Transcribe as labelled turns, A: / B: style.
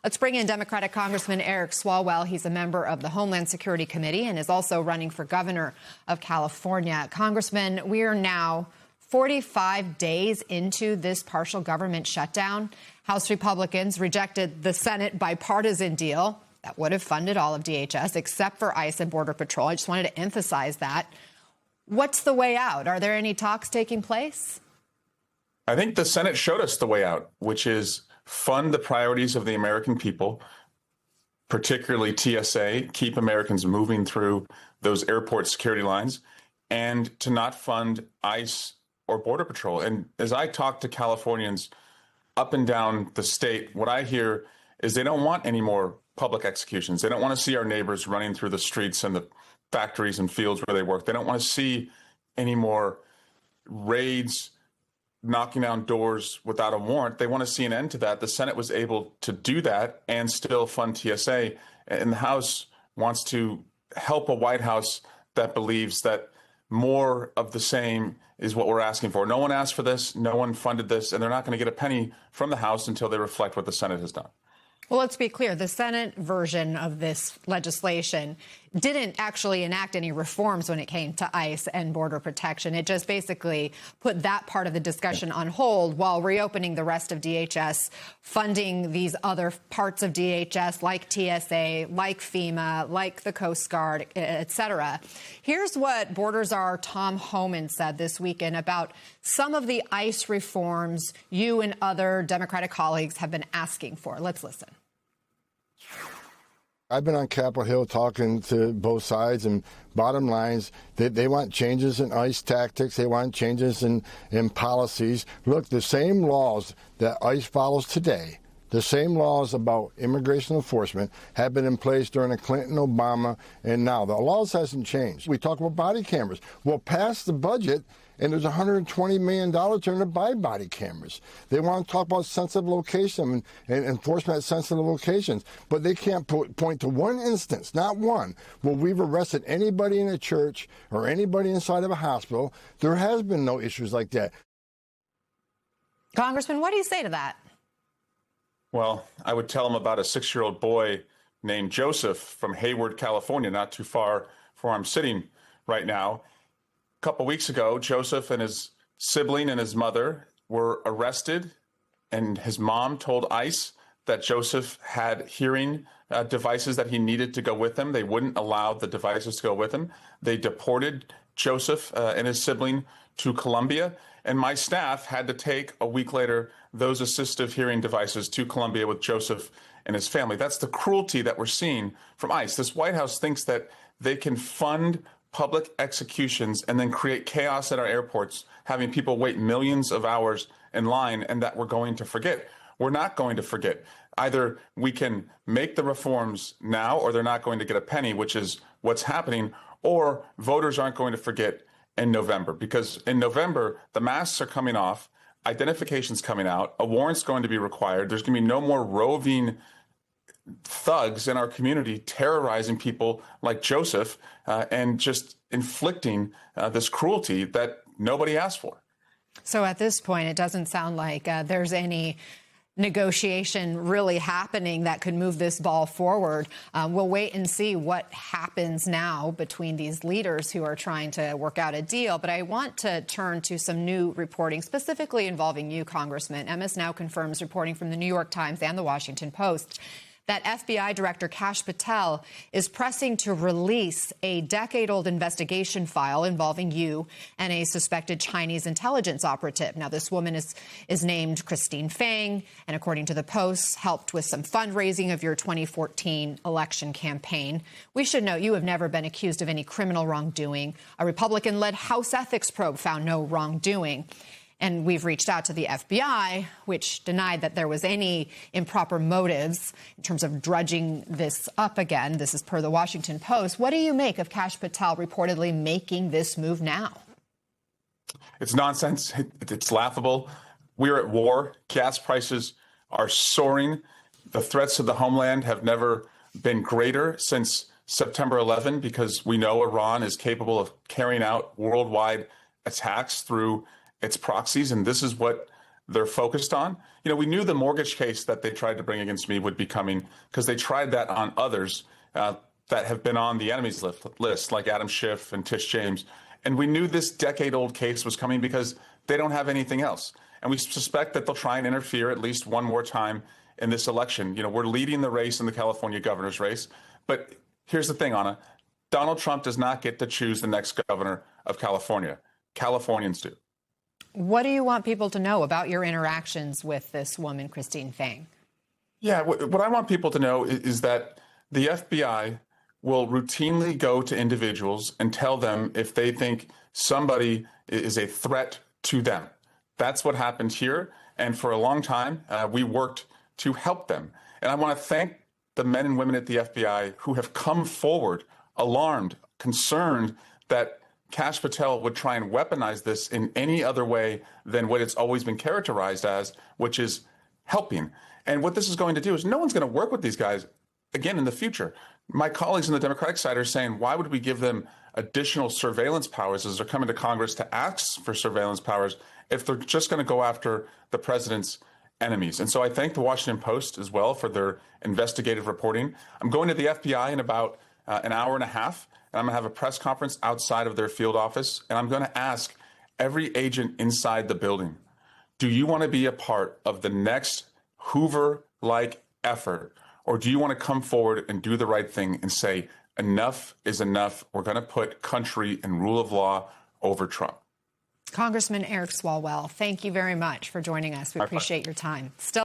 A: Let's bring in Democratic Congressman Eric Swalwell. He's a member of the Homeland Security Committee and is also running for governor of California. Congressman, we are now 45 days into this partial government shutdown. House Republicans rejected the Senate bipartisan deal that would have funded all of DHS except for ICE and Border Patrol. I just wanted to emphasize that. What's the way out? Are there any talks taking place?
B: I think the Senate showed us the way out, which is fund the priorities of the American people, particularly TSA, keep Americans moving through those airport security lines, and to not fund ICE or Border Patrol. And as I talk to Californians up and down the state, what I hear is they don't want any more public executions. They don't want to see our neighbors running through the streets and the factories and fields where they work. They don't want to see any more raids, knocking down doors without a warrant. They want to see an end to that. The Senate was able to do that and still fund TSA. And the House wants to help a White House that believes that more of the same is what we're asking for. No one asked for this. No one funded this. And they're not going to get a penny from the House until they reflect what the Senate has done.
A: Well, let's be clear. The Senate version of this legislation didn't actually enact any reforms when it came to ICE and border protection. It just basically put that part of the discussion on hold while reopening the rest of DHS, funding these other parts of DHS like TSA, like FEMA, like the Coast Guard, et cetera. Here's what Border Czar Tom Homan said this weekend about some of the ICE reforms you and other Democratic colleagues have been asking for. Let's listen.
C: I've been on Capitol Hill talking to both sides, and bottom lines, they want changes in ICE tactics. They want changes in policies. Look, the same laws that ICE follows today, the same laws about immigration enforcement have been in place during the Clinton, Obama, and now. The laws hasn't changed. We talk about body cameras. We'll pass the budget, and there's $120 million to buy body cameras. They want to talk about sensitive location and enforcement at sensitive locations, but they can't point to one instance, not one, where we've arrested anybody in a church or anybody inside of a hospital. There has been no issues like that.
A: Congressman, what do you say to that?
B: Well, I would tell him about a 6-year-old boy named Joseph from Hayward, California, not too far from where I'm sitting right now. A couple weeks ago, Joseph and his sibling and his mother were arrested, and his mom told ICE that Joseph had hearing devices that he needed to go with him. They wouldn't allow the devices to go with him. They deported Joseph and his sibling to Colombia, and my staff had to take a week later those assistive hearing devices to Colombia with Joseph and his family. That's the cruelty that we're seeing from ICE. This White House thinks that they can fund public executions and then create chaos at our airports, having people wait millions of hours in line, and that we're going to forget. We're not going to forget. Either we can make the reforms now, or they're not going to get a penny, which is what's happening, or voters aren't going to forget in November, because in November, the masks are coming off, identification's coming out, a warrant's going to be required. There's going to be no more roving thugs in our community terrorizing people like Joseph and just inflicting this cruelty that nobody asked for.
A: So at this point, it doesn't sound like there's any negotiation really happening that could move this ball forward. We'll wait and see what happens now between these leaders who are trying to work out a deal. But I want to turn to some new reporting, specifically involving you, Congressman. MS Now confirms reporting from the New York Times and the Washington Post that FBI Director Kash Patel is pressing to release a decade-old investigation file involving you and a suspected Chinese intelligence operative. Now, this woman is named Christine Fang, and according to the Post, helped with some fundraising of your 2014 election campaign. We should note you have never been accused of any criminal wrongdoing. A Republican-led House ethics probe found no wrongdoing. And we've reached out to the FBI, which denied that there was any improper motives in terms of drudging this up again. This is per the Washington Post. What do you make of Kash Patel reportedly making this move now?
B: It's nonsense. It's laughable. We're at war. Gas prices are soaring. The threats to the homeland have never been greater since September 11, because we know Iran is capable of carrying out worldwide attacks through its proxies. And this is what they're focused on. You know, we knew the mortgage case that they tried to bring against me would be coming because they tried that on others that have been on the enemies list, like Adam Schiff and Tish James. And we knew this decade-old case was coming because they don't have anything else. And we suspect that they'll try and interfere at least one more time in this election. You know, we're leading the race in the California governor's race. But here's the thing, Anna. Donald Trump does not get to choose the next governor of California. Californians do.
A: What do you want people to know about your interactions with this woman, Christine Fang?
B: Yeah, what I want people to know is that the FBI will routinely go to individuals and tell them if they think somebody is a threat to them. That's what happened here. And for a long time, we worked to help them. And I want to thank the men and women at the FBI who have come forward, alarmed, concerned that Kash Patel would try and weaponize this in any other way than what it's always been characterized as, which is helping. And what this is going to do is no one's going to work with these guys again in the future. My colleagues on the Democratic side are saying, why would we give them additional surveillance powers as they're coming to Congress to ask for surveillance powers if they're just going to go after the president's enemies? And so I thank the Washington Post as well for their investigative reporting. I'm going to the FBI in about an hour and a half, and I'm going to have a press conference outside of their field office, and I'm going to ask every agent inside the building, do you want to be a part of the next Hoover-like effort, or do you want to come forward and do the right thing and say, enough is enough, we're going to put country and rule of law over Trump?
A: Congressman Eric Swalwell, thank you very much for joining us. We appreciate your time. Still